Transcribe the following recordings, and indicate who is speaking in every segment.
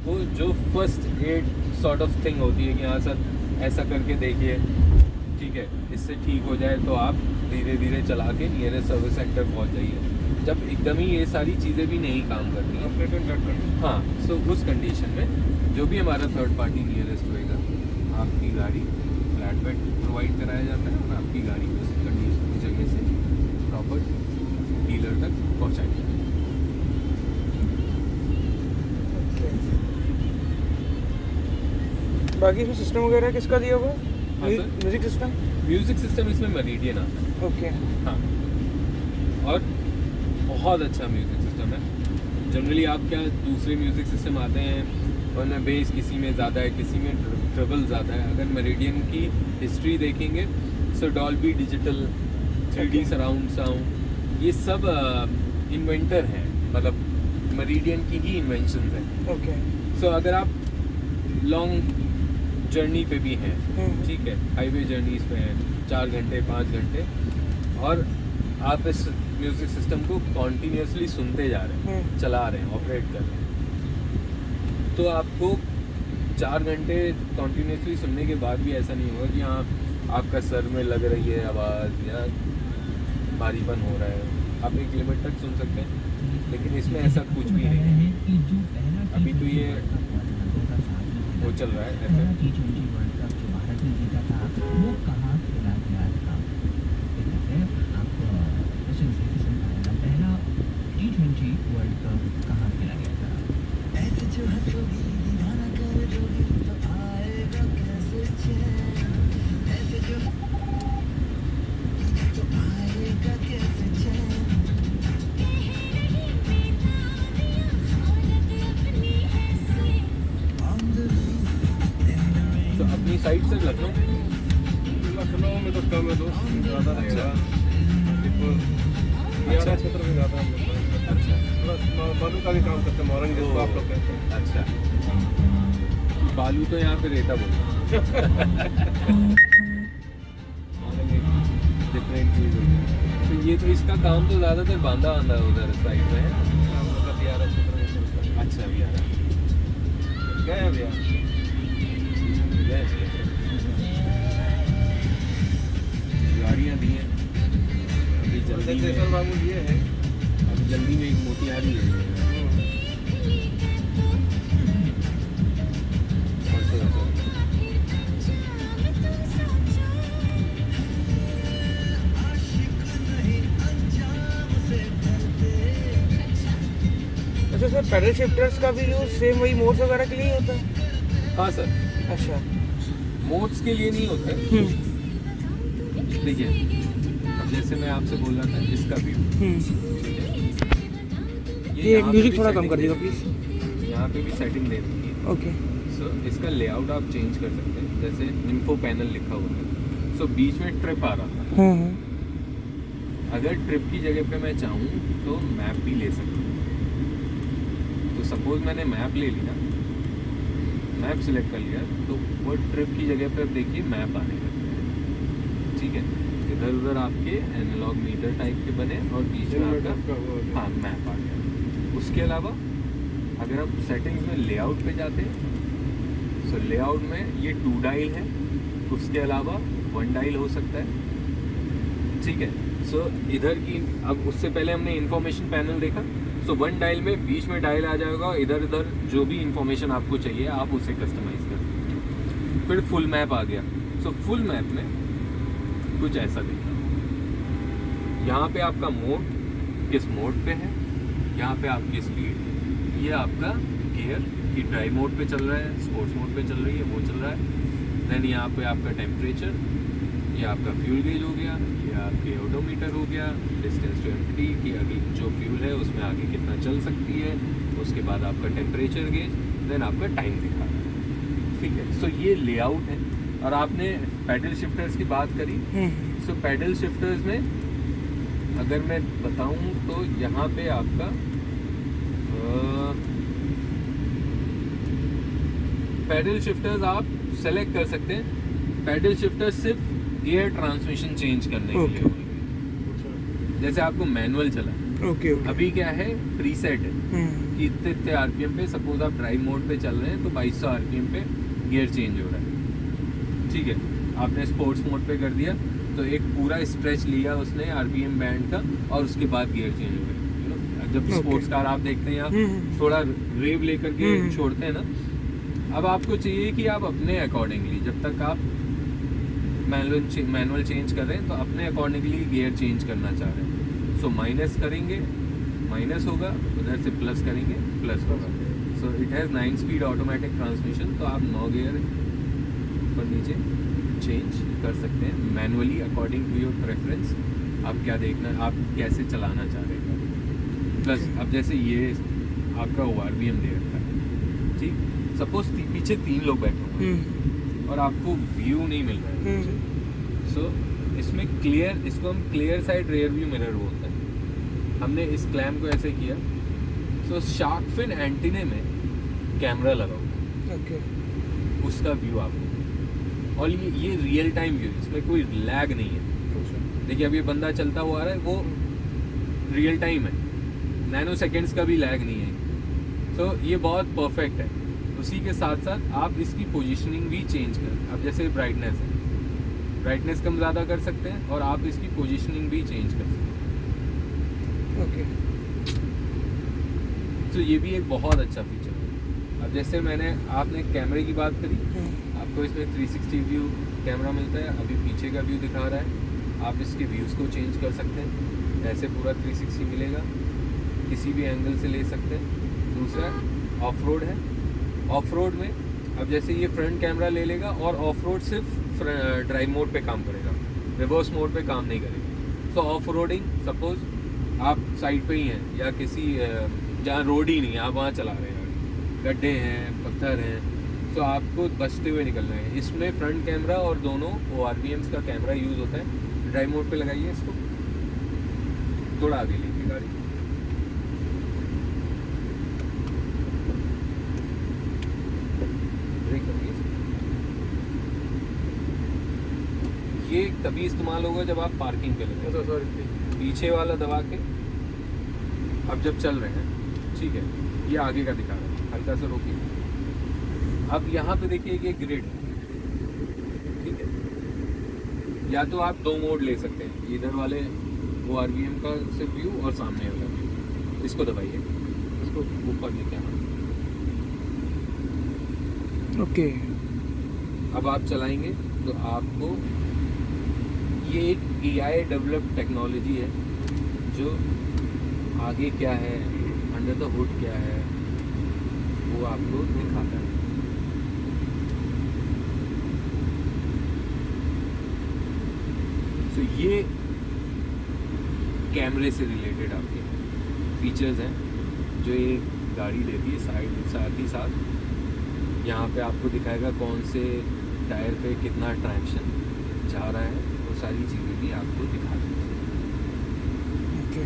Speaker 1: आपको जो first aid sort of thing होती है कि हाँ सर ऐसा करके देखिए, ठीक है, इससे ठीक हो जाए तो आप धीरे धीरे चला के नियरेस्ट सर्विस सेंटर पहुंच जाइए। जब एकदम ही ये सारी चीज़ें भी नहीं काम करती हैं, हाँ, सो उस कंडीशन में जो भी हमारा थर्ड पार्टी नियरेस्ट होएगा, आपकी गाड़ी फ्लैट बेड प्रोवाइड कराया जाता है और आपकी गाड़ी उस कंडीशन उस जगह से प्रॉपर डीलर तक पहुँचाई जाती है।
Speaker 2: बाकी इसमें सिस्टम वगैरह किसका दिया हुआ है?
Speaker 1: हाँ sir,
Speaker 2: music system.
Speaker 1: Music system इसमें मेरिडियन आता है।
Speaker 2: ओके।
Speaker 1: हाँ, और बहुत अच्छा म्यूज़िक सिस्टम है। जनरली आप क्या दूसरे म्यूज़िक सिस्टम आते हैं उनमें बेस किसी में ज़्यादा है, किसी में ट्रिबल ज़्यादा है। अगर मेरिडियन की हिस्ट्री देखेंगे so Dolby digital, 3D surround sound, ये सब इन्वेंटर हैं, मतलब मेरिडियन की ही इन्वेंशन है।
Speaker 2: ओके।
Speaker 1: सो अगर आप लॉन्ग जर्नी पे भी हैं, ठीक है, हाईवे जर्नीज पे हैं, 4 घंटे 5 घंटे, और आप इस म्यूज़िक सिस्टम को कॉन्टीन्यूसली सुनते जा रहे हैं, चला रहे हैं, ऑपरेट कर रहे हैं, तो आपको 4 घंटे कॉन्टीन्यूसली सुनने के बाद भी ऐसा नहीं होगा कि हाँ आपका सर में लग रही है आवाज़ या भारीपन हो रहा है। आप एक लिमिट तक सुन सकते हैं, लेकिन इसमें ऐसा कुछ भी नहीं है। अभी तो ये वो चल रहा है ऐसे।
Speaker 3: T20 वर्ल्ड कप जो भारत ने जीता था वो कहाँ खेला गया था? आप क्वेश्चन से सुन पाएगा, पहला T20 वर्ल्ड कप कहाँ खेला गया था? ऐसे जो हंसोगी दीवाना कर दोगी तो आएगा कैसे चैन, ऐसे जो तो आएगा कैसे चैन।
Speaker 1: तो अपनी साइड से लखनऊ
Speaker 4: में तो कम है, दोस्त ज़्यादा नहीं
Speaker 1: अच्छा।
Speaker 4: अच्छा क्षेत्र में ज़्यादा हम लोग
Speaker 1: अच्छा
Speaker 4: थोड़ा बालू का भी काम करते हैं, मोरंग जिसको आप लोग कहते हैं।
Speaker 1: अच्छा, बालू तो यहाँ पे रेता बोलते डिफरेंट चीज़ होती है। तो ये तो इसका काम तो ज़्यादातर बांधा बांधा उधर साइड में है।
Speaker 4: हम लोग का बिहार क्षेत्र में चलता है।
Speaker 1: अच्छा, भी आ रहा
Speaker 4: गए हैं बिहार।
Speaker 1: है, गाड़ियाँ दी हैं अभी जल्दी
Speaker 4: जैसर
Speaker 1: में,
Speaker 4: बाबू ये है।
Speaker 1: अभी जल्दी में एक मोतिहारी है परसों परसों।
Speaker 2: अच्छा सर, पैडल शिफ्टर्स का भी यूज सेम वही मोड्स वगैरह के लिए ही होता है?
Speaker 1: हाँ सर,
Speaker 2: अच्छा।
Speaker 1: मोड्स के लिए नहीं होते। देखिए, अब जैसे मैं आपसे बोल रहा था इसका व्यू,
Speaker 2: ये एक म्यूजिक थोड़ा कम कर दीजिएगा प्लीज।
Speaker 1: यहाँ पे भी सेटिंग दे रखी है।
Speaker 2: ओके।
Speaker 1: सो इसका लेआउट आप चेंज कर सकते हैं, जैसे इन्फो पैनल लिखा हुआ है, सो बीच में ट्रिप आ रहा था, अगर ट्रिप की जगह पे मैं चाहूँ तो मैप भी ले सकता हूँ। तो सपोज मैंने मैप ले लिया, मैप सिलेक्ट कर लिया, तो वो ट्रिप की जगह पे अब देखिए मैप आने लगते हैं, ठीक है। इधर उधर आपके एनालॉग मीटर टाइप के बने और बीच में आपका हाँ मैप आ गया। उसके अलावा अगर आप सेटिंग्स में लेआउट पे जाते हैं, सो लेआउट में ये 2 डायल है, उसके अलावा 1 डायल हो सकता है, ठीक है। सो इधर की, अब उससे पहले हमने इंफॉर्मेशन पैनल देखा, सो 1 डायल में बीच में डायल आ जाएगा, इधर उधर जो भी इंफॉर्मेशन आपको चाहिए आप उसे कस्टमाइज कर सकते हैं। फिर फुल मैप आ गया, सो फुल मैप में कुछ ऐसा दिखा, यहाँ पे आपका मोड किस मोड पे है, यहाँ पे आपकी स्पीड, ये आपका गियर कि ड्राइव मोड पे चल रहा है, स्पोर्ट्स मोड पे चल रही है, वो चल रहा है। देन यहाँ पे आपका टेम्परेचर, ये आपका फ्यूल गेज हो गया, ये आपके ओडोमीटर हो गया, डिस्टेंस टू एम्प्टी कि अभी जो फ्यूल है उसमें आगे कितना चल सकती है, उसके बाद आपका टेम्परेचर गेज, देन आपका टाइम दिखा रहा है, ठीक है। सो ये लेआउट है। और आपने पैडल शिफ्टर्स की बात करी, सो पैडल शिफ्टर्स में अगर मैं बताऊं तो यहाँ पे आपका पैडल शिफ्टर्स आप सेलेक्ट कर सकते हैं। पैडल शिफ्टर्स सिर्फ गियर ट्रांसमिशन चेंज करने के लिए होंगे। जैसे आपको मैनुअल चला,
Speaker 2: ओके ओके।
Speaker 1: अभी क्या है, प्रीसेट है कि इतने इतने आरपीएम पे, सपोज आप ड्राइव मोड पे चल रहे हैं तो 2200 आरपीएम पे गियर चेंज हो रहा है, ठीक है। आपने स्पोर्ट्स मोड पे कर दिया तो एक पूरा स्ट्रेच लिया उसने आरपीएम बैंड का और उसके बाद गियर चेंज हो गया। जब
Speaker 2: Okay.
Speaker 1: स्पोर्ट्स कार आप देखते हैं या थोड़ा रेव लेकर के छोड़ते हैं ना, अब आपको चाहिए कि आप अपने अकॉर्डिंगली, जब तक आप मैनुअल चेंज कर रहे हैं तो अपने अकॉर्डिंगली गियर चेंज करना चाह रहे हैं। सो माइनस करेंगे, माइनस होगा, उधर से प्लस करेंगे, प्लस होगा। So it has 9 speed automatic transmission, तो आप 9 गियर ऊपर नीचे चेंज कर सकते हैं manually according to your preference. आप क्या देखना, आप कैसे चलाना चाह रहे हैं। प्लस अब जैसे ये आपका ORVM दे रखा है, ठीक, सपोज पीछे 3 लोग बैठे हुए हैं और आपको व्यू नहीं मिल रहा है, सो इसमें क्लियर, इसको हम clear side rear view mirror बोलते हैं। हमने इस क्लैम को ऐसे किया, सो शार्क फिन एंटीने में कैमरा लगा हुआ है,
Speaker 2: ओके।
Speaker 1: उसका व्यू आपको, और ये रियल टाइम व्यू, इसमें कोई लैग नहीं है। देखिए अब ये बंदा चलता हुआ आ रहा है, वो रियल टाइम है, नैनो सेकेंड्स का भी लैग नहीं है। तो ये बहुत परफेक्ट है। उसी के साथ साथ आप इसकी पोजीशनिंग भी चेंज कर, अब जैसे ब्राइटनेस है, ब्राइटनेस कम ज़्यादा कर सकते हैं और आप इसकी पोजीशनिंग भी चेंज कर सकते हैं।
Speaker 2: ओके।
Speaker 1: तो ये भी एक बहुत अच्छा फीचर है। अब जैसे आपने कैमरे की बात करी, आपको इसमें 360 व्यू कैमरा मिलता है, अभी पीछे का व्यू दिखा रहा है, आप इसके व्यूज़ को चेंज कर सकते हैं, ऐसे पूरा 360 मिलेगा, किसी भी एंगल से ले सकते हैं। दूसरा ऑफ रोड है, ऑफ रोड में अब जैसे ये फ्रंट कैमरा ले लेगा और ऑफ रोड सिर्फ ड्राइव मोड पे काम करेगा, रिवर्स मोड पे काम नहीं करेगा। तो ऑफ रोडिंग, सपोज आप साइड पे ही हैं या किसी जहाँ रोड ही नहीं है, आप वहाँ चला रहे हैं, गड्ढे हैं, पत्थर हैं, तो आपको बचते हुए निकलना है। इसमें फ्रंट कैमरा और दोनों ORVMs का कैमरा यूज़ होता है। ड्राइव मोड पे लगाइए इसको, थोड़ा आगे लीजिए गाड़ी, ये तभी इस्तेमाल होगा जब आप पार्किंग पे लगे,
Speaker 4: सॉरी,
Speaker 1: पीछे वाला दबा के अब जब चल रहे हैं, ठीक है, ये आगे का दिखा रहा है, हल्का सा रोकिए। अब यहाँ पे देखिए कि ग्रिड है, ठीक है, या तो आप 2 मोड ले सकते हैं, इधर वाले ORVM का से व्यू और सामने वाला व्यू। इसको दबाइए, इसको ऊपर लेके आना,
Speaker 2: ओके।
Speaker 1: अब आप चलाएंगे तो आपको, ये एक AI डेवलप्ड टेक्नोलॉजी है जो आगे क्या है, अंडर द हुड क्या है, वो आपको दिखाता है। तो ये कैमरे से रिलेटेड आपके फीचर्स हैं जो ये गाड़ी देती है। साथ ही साथ यहाँ पे आपको दिखाएगा कौन से टायर पे कितना ट्रैक्शन जा रहा है, वो सारी चीज़ें भी आपको दिखा देती है।
Speaker 2: ओके।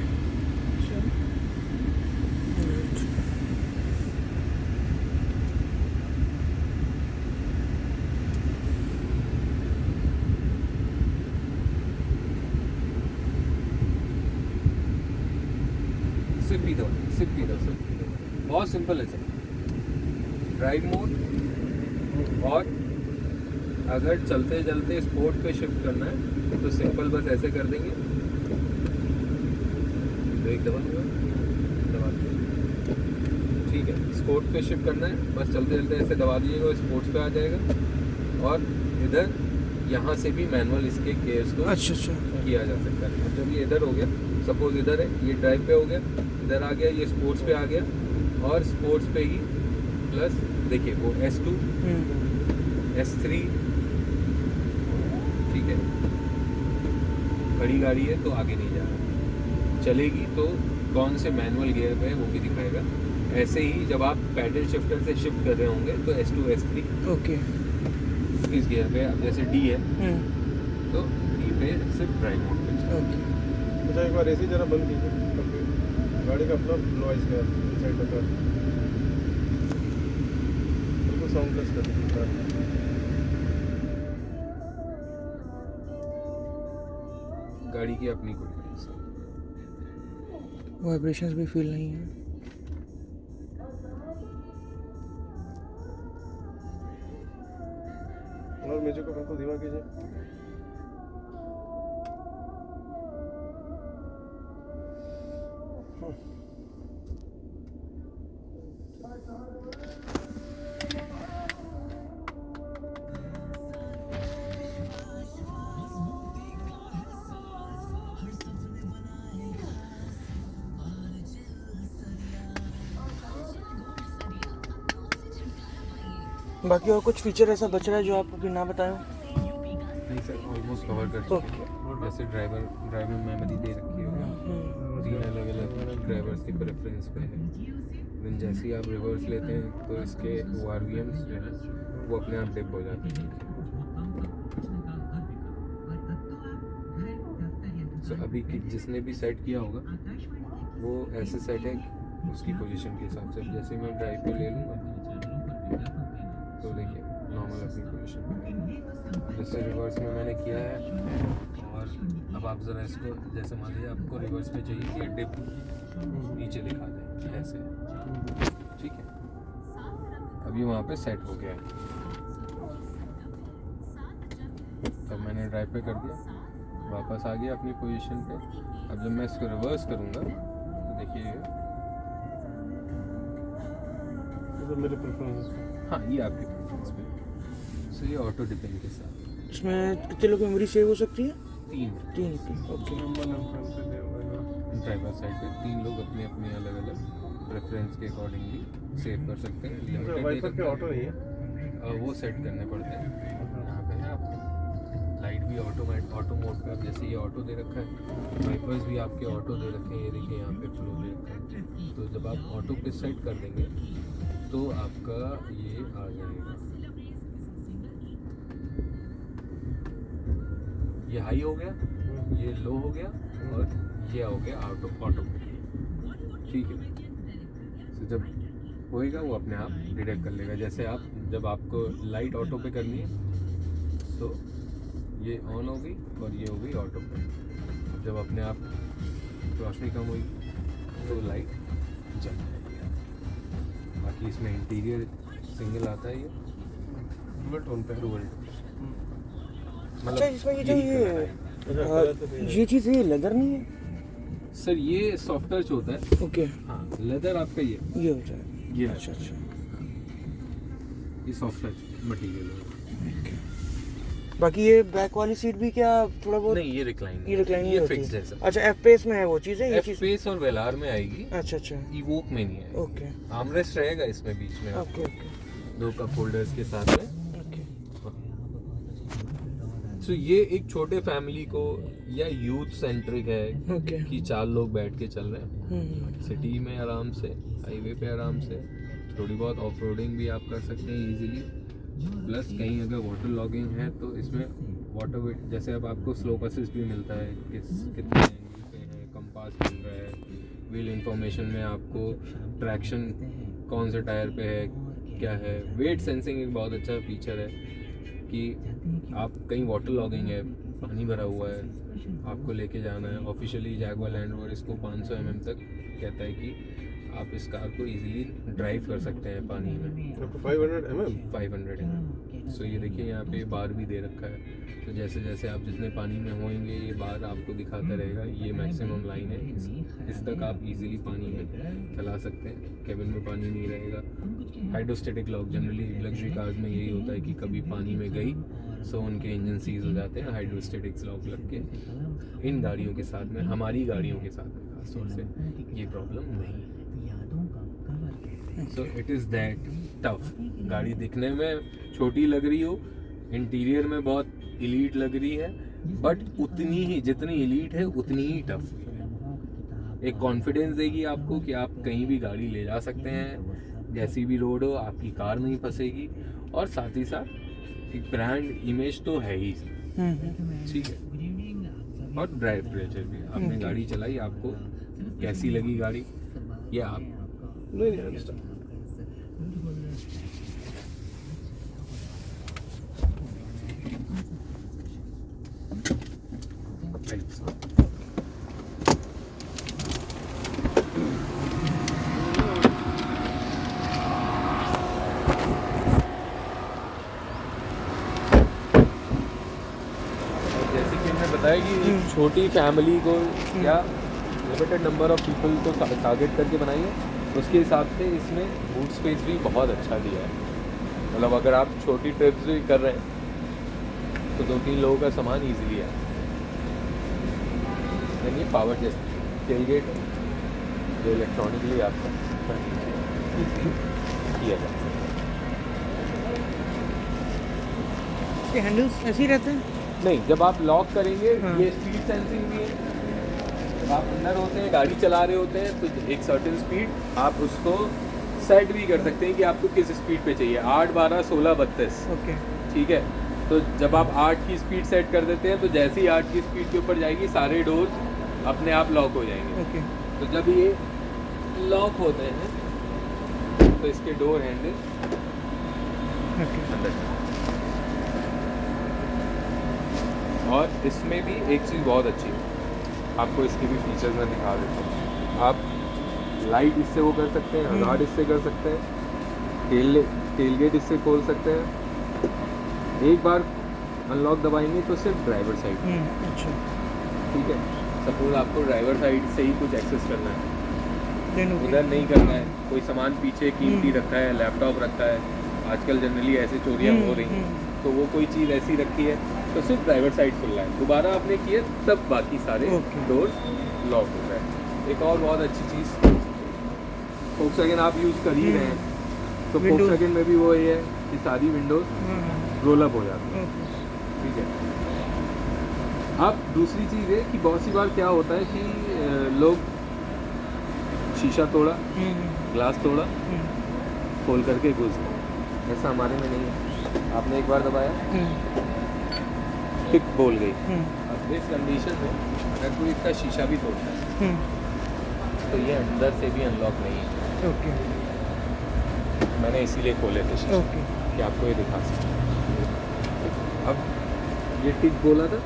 Speaker 1: सिर्फ इधर बहुत सिंपल है सर। ड्राइव मोड, और अगर चलते चलते स्पोर्ट पे शिफ्ट करना है तो सिंपल बस ऐसे कर देंगे, ब्रेक दबा दीजिए, ठीक है। स्पोर्ट्स पे शिफ्ट करना है, बस चलते चलते ऐसे दबा दीजिएगा, स्पोर्ट्स पे आ जाएगा। और इधर यहाँ से भी मैनुअल इसके गेयर्स को
Speaker 2: अच्छा
Speaker 1: किया जा सकता है। अब जब ये इधर हो गया, सपोज इधर है, ये ड्राइव पे हो गया, इधर आ गया, ये स्पोर्ट्स पे आ गया, और स्पोर्ट्स पे ही प्लस देखिए वो S2 S3, ठीक है, खड़ी गाड़ी है तो आगे नहीं जा रहा, चलेगी तो कौन से मैनुअल गियर पे है वो भी दिखाएगा। ऐसे ही जब आप पैडल शिफ्टर से शिफ्ट कर रहे होंगे तो S2 S3
Speaker 2: ओके।
Speaker 1: इस गियर पे, अब जैसे D है तो D पे सिर्फ ड्राइव मोड पे चलेगा।
Speaker 2: ओके।
Speaker 4: अच्छा एक बार एसी जरा बंद कीजिए, गाड़ी का अपना नॉइस का इनसाइड का बिल्कुल साउंडलेस कर दीजिए।
Speaker 1: गाड़ी की अपनी कोई
Speaker 2: वाइब्रेशंस भी फील नहीं है।
Speaker 4: और म्यूजिक को बिल्कुल धीमा कीजिए।
Speaker 2: बाकी और कुछ फीचर ऐसा बच रहा है जो आप अभी ना बताएं?
Speaker 1: नहीं सर, ऑलमोस्ट कवर कर चुके हैं। जैसे ड्राइवर मेमोरी दे रखी होगी, 3 अलग अलग ड्राइवर्स की प्रेफरेंस पे है। देन जैसे ही आप रिवर्स लेते हैं तो इसके ORVMs जो है वो अपने आप डिप हो जाते हैं। सो अभी जिसने भी सेट किया होगा वो ऐसे सेट है उसकी पोजीशन के हिसाब से। जैसे मैं ड्राइव पे ले लूँगा तो देखिए नॉर्मल अपनी पोजीशन पे। जैसे रिवर्स में मैंने किया है, और अब आप ज़रा इसको जैसे मान लीजिए आपको रिवर्स में चाहिए कि डिप नीचे दिखा दें ऐसे, ठीक है। अभी वहाँ पे सेट हो गया है, तब मैंने ड्राइव पे कर दिया, वापस आ गया अपनी पोजीशन पे। अब जब मैं इसको रिवर्स करूँगा तो देखिए
Speaker 4: मेरे प्रेफरेंस पे।
Speaker 1: हाँ, ये आपकी प्रेफरेंस पे। सो ये ऑटो डिपेंड के साथ।
Speaker 2: इसमें कितने लोग मेमोरी सेव हो सकती है?
Speaker 1: 3
Speaker 2: की। ओके।
Speaker 1: ड्राइवर साइड पे 3 लोग अपने अपने अलग अलग प्रेफरेंस के अकॉर्डिंगली सेव कर सकते हैं। लिमिटेड
Speaker 4: वाइपर के ऑटो नहीं है,
Speaker 1: वो सेट करने पड़ते हैं। यहाँ पे है आपको लाइट भी ऑटो मोड पे। जैसे ये ऑटो दे रखा है, वाइपर्स भी आपके ऑटो दे रखे हैं। ये देखिए यहाँ पे फ्लो दे रखा है। तो जब आप ऑटो पे सेट कर देंगे तो आपका ये आ जाएगा, ये हाई हो गया, ये लो हो गया, और ये हो गया ऑटो पे, ठीक है। तो जब होएगा वो अपने आप डिटेक्ट कर लेगा। जैसे आप जब आपको लाइट ऑटो पे करनी है तो ये ऑन हो गई और ये हो गई ऑटो पे। जब अपने आप रोशनी कम हुई तो लाइट जल जाएगी। बाकी इसमें इंटीरियर सिंगल आता है, ये डुअल टोन पे डुअल।
Speaker 2: अच्छा, इसमें ये जो ये चीज़ ये लेदर नहीं है
Speaker 1: सर, ये सॉफ्ट टच होता है।
Speaker 2: ओके।
Speaker 1: हाँ, लेदर आपका ये
Speaker 2: होता है
Speaker 1: ये।
Speaker 2: अच्छा।
Speaker 1: ये सॉफ्ट टच मटेरियल है।
Speaker 2: बाकी ये बैक वाली सीट भी क्या थोड़ा बहुत?
Speaker 1: नहीं, ये रिक्लाइन
Speaker 2: ये
Speaker 1: फिक्स जैसा।
Speaker 2: अच्छा, F-Pace में है वो चीज़ है?
Speaker 1: F Pace और वेलार में आएगी।
Speaker 2: अच्छा।
Speaker 1: इवोक में नहीं है।
Speaker 2: ओके।
Speaker 1: आर्मरेस्ट रहेगा इसमें बीच में,
Speaker 2: ओके।
Speaker 1: 2 कप होल्डर्स के साथ में। तो ये एक छोटे फैमिली को या यूथ सेंट्रिक है कि 4 लोग बैठ के चल रहे हैं सिटी में आराम से, हाईवे पे आराम से। थोड़ी बहुत ऑफ रोडिंग भी आप कर सकते हैं इजीली। प्लस कहीं अगर वाटर लॉगिंग है तो इसमें वाटर जैसे अब आपको स्लोप असिस्ट भी मिलता है, कितने एंगल पे है, कंपास मिल रहा है, व्हील इंफॉर्मेशन में आपको ट्रैक्शन कौन से टायर पे है, क्या है। वेट सेंसिंग एक बहुत अच्छा फीचर है कि आप कहीं वाटर लॉगिंग है, पानी भरा हुआ है, आपको लेके जाना है। ऑफिशियली जैगवार लैंड रोवर इसको 500 mm तक कहता है कि आप इस कार को इजीली ड्राइव कर सकते हैं पानी में।
Speaker 4: 500 mm।
Speaker 1: 500 mm। सो ये देखिए यहाँ पे बार भी दे रखा है। तो जैसे जैसे आप जितने पानी में होंगे ये बार आपको दिखाता रहेगा। ये मैक्सिमम लाइन है, इस तक आप इजीली पानी में चला सकते हैं। केबिन में पानी नहीं रहेगा। Hydrostatic lock generally luxury cars में यही होता है कि कभी पानी में गई सो उनके इंजन सीज हो जाते हैं, हाइड्रोस्टेटिक्स लॉक लग के। इन गाड़ियों के साथ में, हमारी गाड़ियों के साथ में खासतौर से ये प्रॉब्लम नहीं है। So it is that tough. गाड़ी दिखने में छोटी लग रही हो, इंटीरियर में बहुत इलीट लग रही है, बट उतनी ही जितनी इलीट है उतनी ही टफ है। एक कॉन्फिडेंस देगी आपको कि आप कहीं भी गाड़ी ले जा सकते हैं, जैसी भी रोड हो आपकी कार नहीं फंसेगी। और साथ ही साथ एक ब्रांड इमेज तो है ही, ठीक है। और ड्राइव प्लेजर भी, आपने गाड़ी चलाई, आपको कैसी लगी गाड़ी, ये आप
Speaker 4: नहीं अंडरस्टैंड।
Speaker 1: पता है कि एक छोटी फैमिली को या लिमिटेड नंबर ऑफ पीपल को टारगेट करके बनाई है, उसके हिसाब से इसमें बूट स्पेस भी बहुत अच्छा दिया है। मतलब अगर आप छोटी ट्रिप्स भी कर रहे हैं तो 2-3 लोगों का सामान ईजिली है। ये पावर जैसे टेलगेट है जो इलेक्ट्रॉनिकली आपका किया जा सकता है।
Speaker 2: इसके हैंडल्स ऐसे ही रहते हैं?
Speaker 1: नहीं, जब आप लॉक करेंगे
Speaker 2: हाँ।
Speaker 1: ये स्पीड सेंसिंग भी है। जब आप अंदर होते हैं, गाड़ी चला रहे होते हैं, तो एक सर्टेन स्पीड आप उसको सेट भी कर सकते हैं कि आपको किस स्पीड पे चाहिए, 8, 12, 16, 32।
Speaker 2: ओके।
Speaker 1: ठीक है, तो जब आप 8 की स्पीड सेट कर देते हैं तो जैसे ही 8 की स्पीड के ऊपर जाएगी सारे डोर्स अपने आप लॉक हो जाएंगे।
Speaker 2: ओके।
Speaker 1: तो जब ये लॉक होते हैं तो इसके डोर हैंडल
Speaker 2: ओके।
Speaker 1: अंदर। और इसमें भी एक चीज़ बहुत अच्छी है, आपको इसके भी फीचर्स मैं दिखा देता हूँ। आप लाइट इससे वो कर सकते हैं, हज़ार्ड इससे कर सकते हैं, टेलगेट इससे खोल सकते हैं। एक बार अनलॉक दबाएंगे तो सिर्फ ड्राइवर साइड।
Speaker 2: अच्छा।
Speaker 1: ठीक है, सपोज आपको ड्राइवर साइड से ही कुछ एक्सेस करना है,
Speaker 2: देन ओके।
Speaker 1: उधर नहीं करना है, कोई सामान पीछे कीमती रखा है, लैपटॉप रखा है, आजकल जनरली ऐसे चोरियाँ हो रही हैं, तो वो कोई चीज़ ऐसी रखी है तो सिर्फ ड्राइवर साइड खुल रहा है, दोबारा आपने किए तब बाकी सारे डोर लॉक हो रहा है। एक और बहुत अच्छी चीज़, फोक्सवैगन आप यूज़ कर ही रहे हैं तो फोक्सवैगन में भी वो ये है कि सारी विंडोज रोल अप हो जाती है। ठीक है। अब दूसरी चीज़ है कि बहुत सी बार क्या होता है कि लोग शीशा तोड़ा, ग्लास तोड़ा, खोल करके घुस गए। ऐसा हमारे में नहीं है। आपने एक बार दबाया, टिक बोल गई। अब इस कंडीशन में अगर कोई इसका शीशा भी तोड़ता है तो ये अंदर से भी अनलॉक नहीं है।
Speaker 2: ओके।
Speaker 1: मैंने इसीलिए खोले थे शीशे
Speaker 2: ओके।
Speaker 1: कि आपको ये दिखा सकूं। अब ये टिक बोला था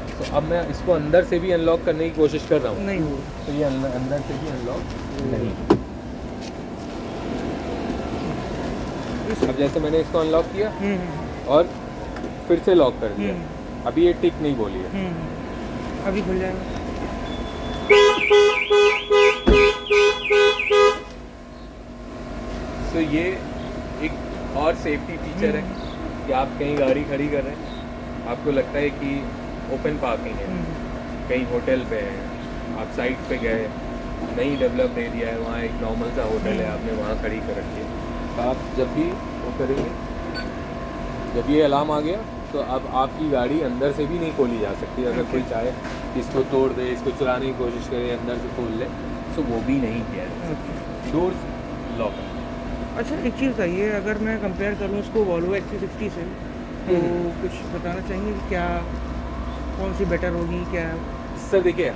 Speaker 1: तो अब मैं इसको अंदर से भी अनलॉक करने की कोशिश कर रहा हूँ,
Speaker 2: नहीं हो।
Speaker 1: तो ये अंदर से भी अनलॉक नहीं। अब जैसे मैंने इसको अनलॉक किया और फिर से लॉक कर दिया, अभी ये टिक नहीं बोली है।
Speaker 2: अभी खुल जाएगा।
Speaker 1: तो ये एक और सेफ्टी फीचर है कि आप कहीं गाड़ी खड़ी कर रहे हैं, आपको लगता है कि ओपन पार्किंग है, कहीं होटल पे है, आप साइट पे गए, नहीं डेवलप एरिया है, वहाँ एक नॉर्मल सा होटल है, आपने वहाँ खड़ी कर रखी है, तो आप जब भी वो करेंगे, जब ये अलार्म आ गया तो अब आपकी गाड़ी अंदर से भी नहीं खोली जा सकती। अगर कोई चाहे कि इसको तोड़ दे, इसको चुराने की कोशिश करे, अंदर से खोल ले, तो वो भी नहीं किया जा सकता। Doors lock.
Speaker 2: अच्छा, एक चीज़ बताइए, अगर मैं कंपेयर करूँ इसको वॉल्वो XC60 से, तो कुछ बताना चाहेंगे कि क्या कौन सी बेटर होगी क्या?
Speaker 1: सर देखिए,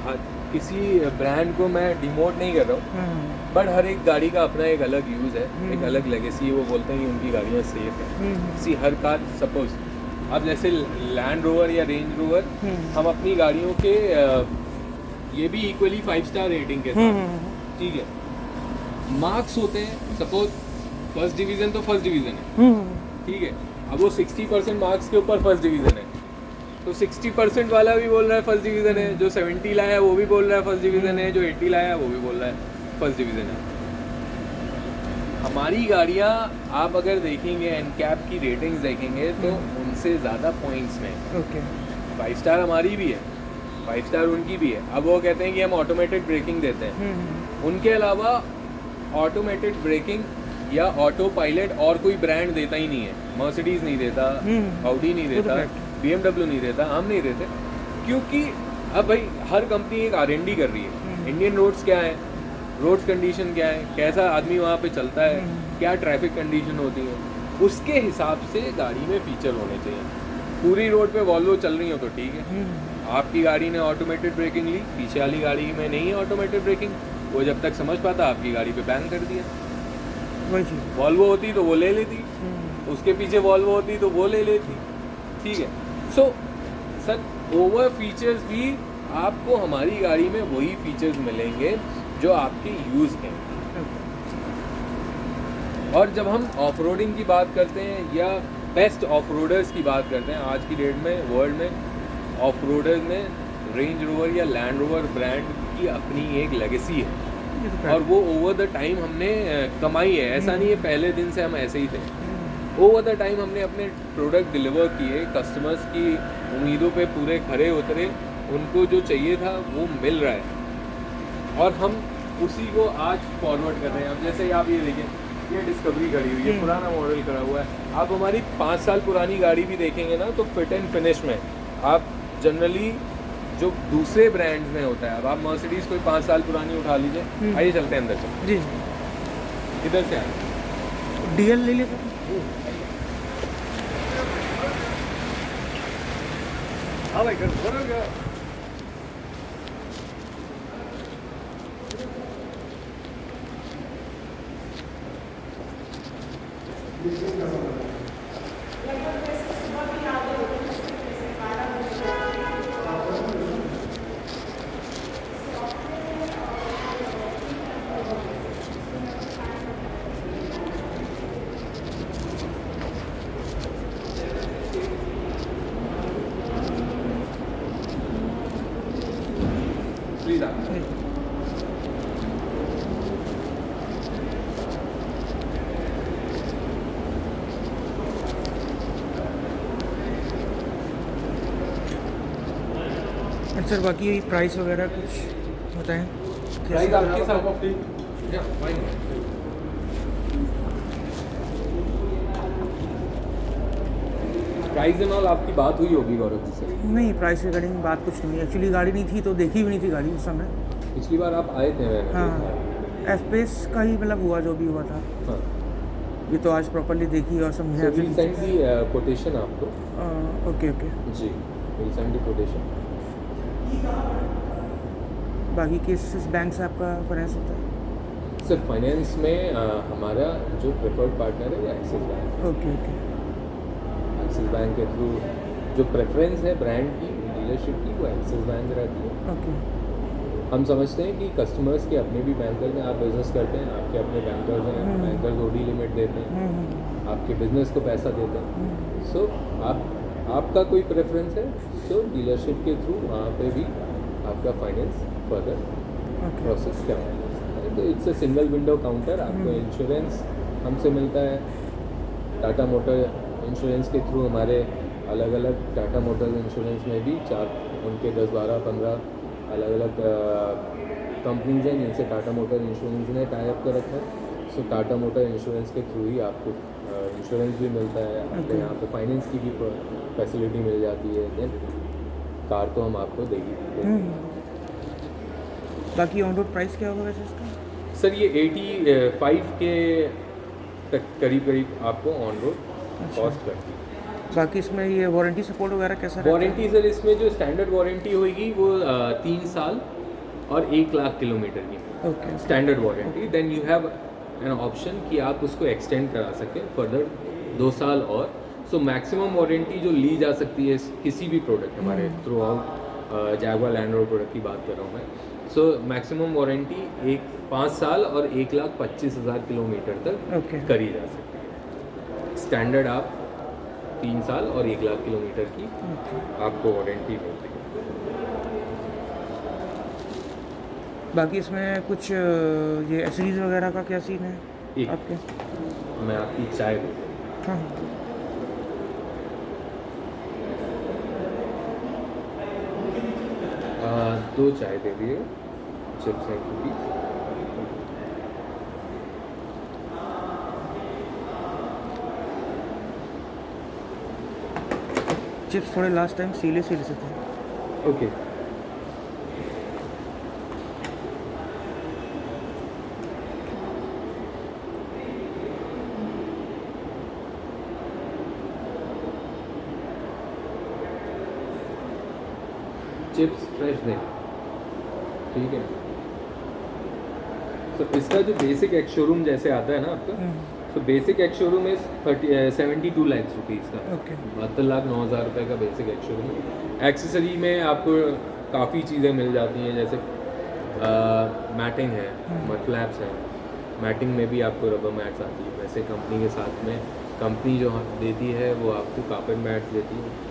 Speaker 1: किसी ब्रांड को मैं डिमोट नहीं कर रहा हूँ, बट हर एक गाड़ी का अपना एक अलग यूज़ है, एक अलग लेगेसी है। वो बोलते हैं कि उनकी गाड़ियाँ सेफ है। सी हर कार, सपोज अब जैसे लैंड रोवर या रेंज रोवर, हम अपनी गाड़ियों के ये भी इक्वली 5 स्टार रेटिंग के साथ, ठीक है, मार्क्स होते हैं। सपोज फर्स्ट डिवीज़न तो फर्स्ट डिवीज़न है, ठीक है, अब वो 60% मार्क्स के ऊपर फर्स्ट डिवीज़न है, तो 60% वाला भी बोल रहा है फर्स्ट डिवीज़न है, जो 70 लाया है वो भी बोल रहा है फर्स्ट डिवीज़न है, जो 80 लाया है वो भी बोल रहा है फर्स्ट डिवीज़न है। हमारी गाड़ियाँ आप अगर देखेंगे, एनकैप की रेटिंग्स देखेंगे तो उनसे ज़्यादा पॉइंट्स में।
Speaker 2: ओके।
Speaker 1: 5 स्टार हमारी भी है, 5 स्टार उनकी भी है। अब वो कहते हैं कि हम ऑटोमेटेड ब्रेकिंग देते हैं, उनके अलावा ऑटोमेटेड ब्रेकिंग या ऑटो पायलट और कोई ब्रांड देता ही नहीं है। मर्सिडीज़ नहीं देता, ऑडी नहीं देता, BMW नहीं देता, हम नहीं देते, क्योंकि अब भाई हर कंपनी एक R&D कर रही है। इंडियन रोड्स क्या है, रोड्स कंडीशन क्या है, कैसा आदमी वहाँ पे चलता है, क्या ट्रैफिक कंडीशन होती है, उसके हिसाब से गाड़ी में फीचर होने चाहिए। पूरी रोड पे वॉल्वो चल रही हो तो ठीक है, आपकी गाड़ी ने ऑटोमेटेड ब्रेकिंग ली, पीछे वाली गाड़ी में नहीं है ऑटोमेटेड ब्रेकिंग, वो जब तक समझ पाता आपकी गाड़ी पे बैन कर दिया। वॉल्वो होती तो वो ले लेती, उसके पीछे वॉल्वो होती तो वो ले लेती, ठीक है। सो सर, ओवर फीचर्स भी आपको हमारी गाड़ी में वही फीचर्स मिलेंगे जो आपके यूज़ हैं। और जब हम ऑफ रोडिंग की बात करते हैं या बेस्ट ऑफ रोडर्स की बात करते हैं, आज की डेट में वर्ल्ड में ऑफ रोडर में रेंज रोवर या लैंड रोवर ब्रांड की अपनी एक लेगेसी है
Speaker 2: ये तो
Speaker 1: और वो ओवर द टाइम हमने कमाई है। ऐसा नहीं है पहले दिन से हम ऐसे ही थे। ओवर द टाइम हमने अपने प्रोडक्ट डिलीवर किए, कस्टमर्स की उम्मीदों पे पूरे खरे उतरे, उनको जो चाहिए था वो मिल रहा है और हम उसी को आज फॉरवर्ड कर रहे हैं। अब जैसे आप ये देखिए, ये डिस्कवरी खड़ी हुई है, पुराना मॉडल खड़ा हुआ है। आप हमारी 5 साल पुरानी गाड़ी भी देखेंगे ना तो फिट एंड फिनिश में आप जनरली जो दूसरे ब्रांड्स में होता है, अब आप मर्सिडीज कोई 5 साल पुरानी उठा लीजिए। आइए चलते हैं अंदर से,
Speaker 2: जी
Speaker 1: इधर से आए।
Speaker 2: डीएल ले लेते हैं।
Speaker 1: हाँ भाई, घर हो गया। प्लीज आप
Speaker 2: और सर बाकी प्राइस वगैरह कुछ बताएं।
Speaker 1: प्राइस आपके साथ या फाइन। प्राइस एंड ऑल आपकी बात हुई होगी गौरव जी से।
Speaker 2: नहीं, प्राइस रिगार्डिंग बात कुछ नहीं है। एक्चुअली गाड़ी नहीं थी तो देखी भी नहीं थी गाड़ी उस समय।
Speaker 1: पिछली बार आप आए थे मैंने
Speaker 2: हाँ,
Speaker 1: देखा।
Speaker 2: एफपेस का ही मतलब हुआ जो भी हुआ था।
Speaker 1: हाँ,
Speaker 2: ये तो आज प्रॉपर्ली देखी और समझे।
Speaker 1: so we'll send the quotation आपको।
Speaker 2: Okay okay.
Speaker 1: जी, we'll send the quotation।
Speaker 2: बाकी किस बैंक से आपका फाइनेंस होता है?
Speaker 1: सर फाइनेंस में हमारा जो प्रेफर्ड पार्टनर है वो एक्सिस बैंक है।
Speaker 2: Okay okay.
Speaker 1: एक्सिस बैंक के थ्रू जो प्रेफरेंस है ब्रांड की, डीलरशिप की, वो एक्सिस बैंक रहती है।
Speaker 2: ओके
Speaker 1: हम समझते हैं कि कस्टमर्स के अपने भी बैंकर्स हैं, आप बिजनेस करते हैं, आपके अपने बैंकर्स हैं, बैंकर्स ओडी लिमिट देते हैं, आपके बिजनेस को पैसा देते हैं। सो आपका कोई प्रेफरेंस है, सो डीलरशिप के थ्रू वहाँ पे भी आपका फाइनेंस फर्दर
Speaker 2: ओके।
Speaker 1: प्रोसेस करवाया जा सकता है। तो it's a single window counter. आपको इंश्योरेंस हमसे मिलता है, टाटा मोटर इंश्योरेंस के थ्रू हमारे अलग अलग टाटा मोटर्स इंश्योरेंस में भी उनके 10, 12, 15 अलग अलग कंपनीज हैं जिनसे टाटा मोटर इंश्योरेंस ने टाई अप कर रखा है। सो टाटा मोटर इंश्योरेंस के थ्रू ही आपको इंश्योरेंस भी मिलता है, आपको यहाँ पे फाइनेंस की भी फैसिलिटी मिल जाती है। देन कार तो हम आपको देगी।
Speaker 2: बाकी ऑन रोड प्राइस क्या होगा वैसे इसका?
Speaker 1: सर ये 85 के तक करीब आपको ऑन रोड कॉस्ट करती है।
Speaker 2: बाकी इसमें ये वारंटी सपोर्ट वगैरह कैसा रहता है?
Speaker 1: वारंटी सर इसमें जो स्टैंडर्ड वारंटी होगी वो 3 साल और 1 लाख किलोमीटर की
Speaker 2: okay.
Speaker 1: Standard warranty. Then you have an option कि आप उसको एक्सटेंड करा सकें फर्दर 2 साल और। सो मैक्सिमम वारंटी जो ली जा सकती है किसी भी प्रोडक्ट हमारे through out Jaguar land rover product की बात कर रहा हूँ मैं। सो मैक्सिमम वारंटी 5 साल और 1,25,000 किलोमीटर तक
Speaker 2: ओके।
Speaker 1: करी जा सकती है। स्टैंडर्ड आप 3 साल और 1 लाख किलोमीटर की आपको वारंटी मिलती है।
Speaker 2: बाकी इसमें कुछ ये एसरीज वगैरह का क्या सीन है
Speaker 1: एक
Speaker 2: आपके?
Speaker 1: मैं आपकी चाय दूँ।
Speaker 2: हाँ
Speaker 1: 2 चाय दे दिए, चिप्स एंड कुकीज।
Speaker 2: चिप्स थोड़े लास्ट टाइम सीले से थे।
Speaker 1: ओके। चिप्स फ्रेश दें, ठीक है। तो इसका जो बेसिक एक्स शोरूम जैसे आता है ना आपका, तो basic ex showroom is 72 lakh rupees का।
Speaker 2: ओके।
Speaker 1: 72,09,000 रुपये का बेसिक एक्स शोरूम है। एक्सेसरी में आपको काफ़ी चीज़ें मिल जाती हैं, जैसे मैटिंग है, मड फ्लैप्स हैं। मैटिंग में भी आपको रबर मैट्स आती है। वैसे कंपनी के साथ में कंपनी जो देती है वो आपको कार्पेट मैट्स देती है।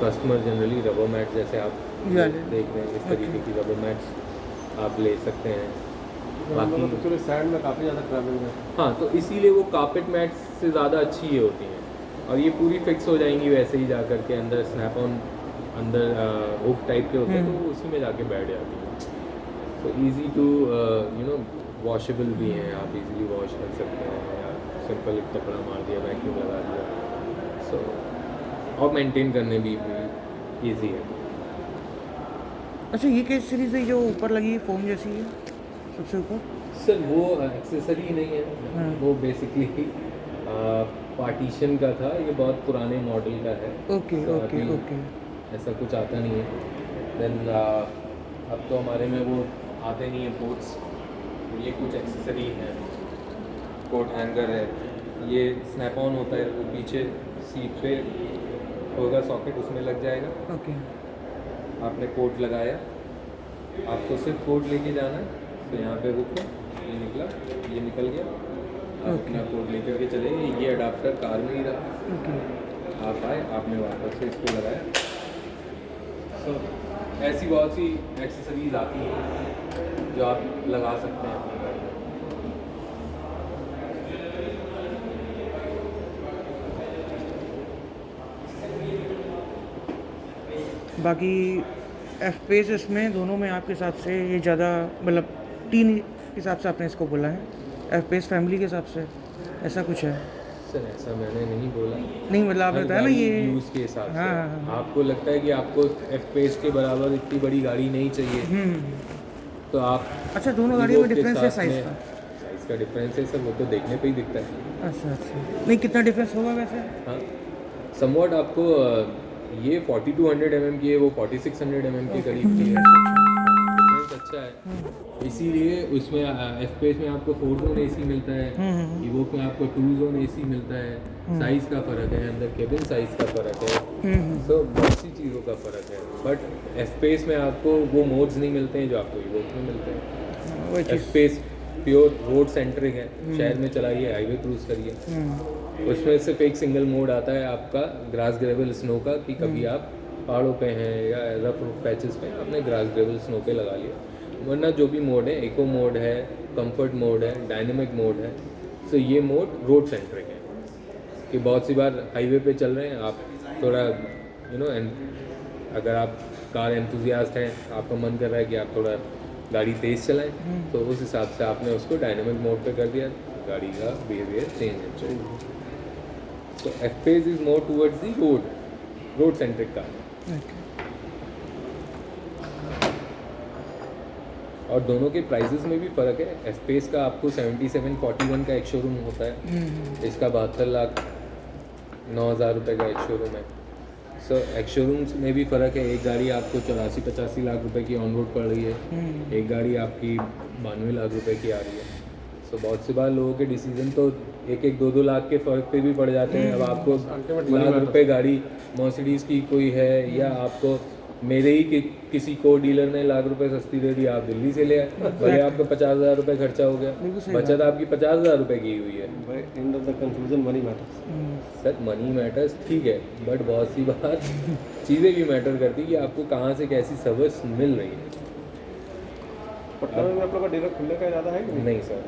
Speaker 1: कस्टमर जनरली रबर मैट जैसे आप
Speaker 2: या ले।
Speaker 1: देख रहे हैं इस तरीके की रबर मैट्स आप ले सकते हैं।
Speaker 4: बाकी
Speaker 1: बाकी
Speaker 4: एक्चुअली सैंड में काफ़ी ज़्यादा ट्रैवलिंग है।
Speaker 1: हाँ, तो इसीलिए वो कार्पेट मैट्स से ज़्यादा अच्छी ये होती हैं और ये पूरी फिक्स हो जाएंगी वैसे ही जा कर के अंदर स्नैप ऑन अंदर हुक टाइप के होते हैं तो उसी में जाके बैठ जाती हैं। तो ईजी टू वॉशेबल भी हैं, आप इजीली वॉश कर सकते हैं या सिंपल एक कपड़ा मार दिया वैक्यूम लगा दिया। सो और मेंटेन करने भी ईजी है।
Speaker 2: अच्छा, ये कैसी सीरीज़ है जो ऊपर लगी है फोम जैसी है सबसे ऊपर?
Speaker 1: सर वो एक्सेसरी नहीं है,
Speaker 2: हाँ।
Speaker 1: वो बेसिकली पार्टीशन का था। ये बहुत पुराने मॉडल का है।
Speaker 2: ओके
Speaker 1: तो
Speaker 2: ओके
Speaker 1: अभी
Speaker 2: ओके।
Speaker 1: ऐसा कुछ आता नहीं है। देन अब तो हमारे में वो आते नहीं है पोर्ट्स। ये कुछ एक्सेसरी है, कोट हैंगर है, ये स्नैप ऑन होता है, वो पीछे सीट पे होगा सॉकेट, उसमें लग जाएगा।
Speaker 2: ओके
Speaker 1: आपने कोट लगाया, आपको सिर्फ कोट लेके जाना है, तो यहाँ पे रुको, ये निकला, ये निकल गया, आप अपना कोट लेकर के चले गए। ये अडाप्टर कार में ही रहा,
Speaker 2: ओके।
Speaker 1: आप आए, आपने वापस से इसको लगाया। सो ऐसी बहुत सी एक्सेसरीज आती हैं जो आप लगा सकते हैं अपनी गाड़ी में।
Speaker 2: बाकी FPS इसमें दोनों में आपके हिसाब से ये ज़्यादा, मतलब 3 हिसाब से आपने इसको बोला है, FPS फैमिली के हिसाब से ऐसा कुछ है?
Speaker 1: सर ऐसा मैंने नहीं बोला,
Speaker 2: नहीं मतलब आपने बताया ना ये
Speaker 1: यूज़ के हिसाब से।
Speaker 2: हाँ, हाँ, हाँ।
Speaker 1: आपको लगता है कि आपको FPS के बराबर इतनी बड़ी गाड़ी नहीं चाहिए, तो आप
Speaker 2: अच्छा, दोनों गाड़ियों में
Speaker 1: Evoque के
Speaker 2: डिफरेंस है
Speaker 1: साथ
Speaker 2: साइज़
Speaker 1: में-
Speaker 2: का?
Speaker 1: साइज़ का डिफरेंस है सर, वो तो देखने पे ही दिखता है।
Speaker 2: अच्छा अच्छा, नहीं कितना डिफरेंस होगा वैसे?
Speaker 1: हाँ, समवॉट आपको ये 4200 mm की है, वो 4600 mm के करीब की है। डिफरेंस अच्छा है, इसीलिए उसमें FPS में आपको 4 जोन AC मिलता है, इवोक में आपको 2 जोन AC मिलता है। साइज़ का फ़र्क है, अंदर केबिन साइज़ का फ़र्क है, सो बहुत सी चीज़ों का फ़र्क है। बट FPS में आपको वो मोड्स नहीं मिलते हैं जो आपको इवोक में मिलते हैं।
Speaker 2: वही चीज़।
Speaker 1: FPS प्योर रोड सेंट्रिक है, शहर में चलाइए, हाईवे क्रूज करिए। उसमें सिर्फ एक सिंगल मोड आता है आपका ग्रास ग्रेवल स्नो का, कि कभी आप पहाड़ों पे हैं या रफ पैचेस पे, आपने ग्रास ग्रेवल स्नो पे लगा लिया। वरना जो भी मोड है, इको मोड है, कंफर्ट मोड है, डायनेमिक मोड है, सो ये मोड रोड सेंट्रिक है कि बहुत सी बार हाईवे पे चल रहे हैं आप, थोड़ा अगर आप कार एंथुजियास्ट हैं, आपका मन कर रहा है कि आप थोड़ा गाड़ी तेज़ चलाएं, तो उस हिसाब से आपने उसको डायनेमिक मोड पे कर दिया, गाड़ी का बिहेवियर चेंज है। So FPS is more towards the road centric car. और दोनों के प्राइसेस में भी फ़र्क है। FPS का आपको 7741 का एक शोरूम होता है, इसका 72 लाख 9,000 रुपये का एक शोरूम है। सो एक शोरूम में भी फ़र्क है, एक गाड़ी आपको 84-85 लाख रुपए की ऑन रोड पड़ रही है, एक गाड़ी आपकी 92 लाख रुपए की आ रही है। सो बहुत सी बार लोगों के डिसीजन तो 1-2 लाख के फ़र्क पे भी पड़ जाते हैं। अब आपको लाख रुपए गाड़ी मर्सिडीज़ की कोई है, या आपको मेरे ही किसी को डीलर ने लाख रुपए सस्ती दे दी, आप दिल्ली से ले आए, भले आपका 50,000 रुपये खर्चा हो गया, बचत आपकी 50,000 रुपये की हुई है।
Speaker 4: भाई end of the conclusion money matters.
Speaker 1: Sir money matters ठीक है, बट बहुत सी बार चीज़ें भी मैटर करती कि आपको कहाँ से कैसी सर्विस मिल रही है।
Speaker 4: पटना में आप लोग का डीलर खुलने का इरादा है कि
Speaker 1: नहीं सर,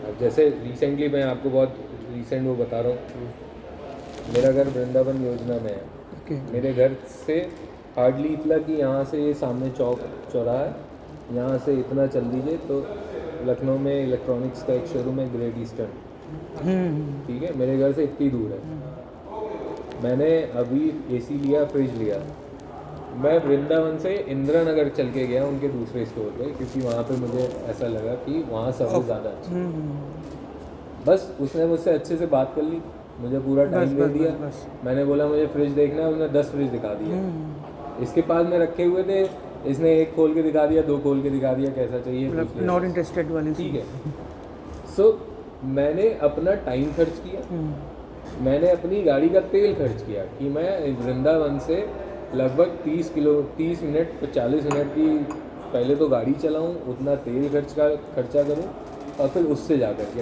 Speaker 1: अब जैसे रिसेंटली मैं आपको बहुत रिसेंट वो बता रहा हूँ, मेरा घर वृंदावन योजना में है। मेरे घर से हार्डली इतना कि यहाँ से ये सामने चौराहा है, यहाँ से इतना चल दीजिए तो लखनऊ में इलेक्ट्रॉनिक्स का एक शोरूम है, ग्रेट ईस्टर्न, ठीक है, मेरे घर से इतनी दूर है। मैंने अभी AC लिया, फ्रिज लिया, मैं वृंदावन से इंदिरा नगर चल के गया उनके दूसरे स्टोर पे, क्योंकि वहाँ पे मुझे ऐसा लगा कि वहाँ सर्विस ज़्यादा अच्छी है। बस उसने मुझसे अच्छे से बात कर ली, मुझे पूरा टाइम दे दिया। मैंने बोला मुझे फ्रिज देखना है, उसने 10 फ्रिज दिखा दिया। इसके पास में रखे हुए थे, इसने 1 खोल के दिखा दिया, 2 खोल के दिखा दिया, कैसा चाहिए
Speaker 2: नॉट इंटरेस्टेड वाली।
Speaker 1: ठीक है। सो मैंने अपना टाइम खर्च किया, मैंने अपनी गाड़ी का तेल खर्च किया कि मैं वृंदावन से लगभग 30 मिनट 40 मिनट की पहले तो गाड़ी चलाऊं, उतना तेल खर्चा करूं, और फिर उससे जा कर के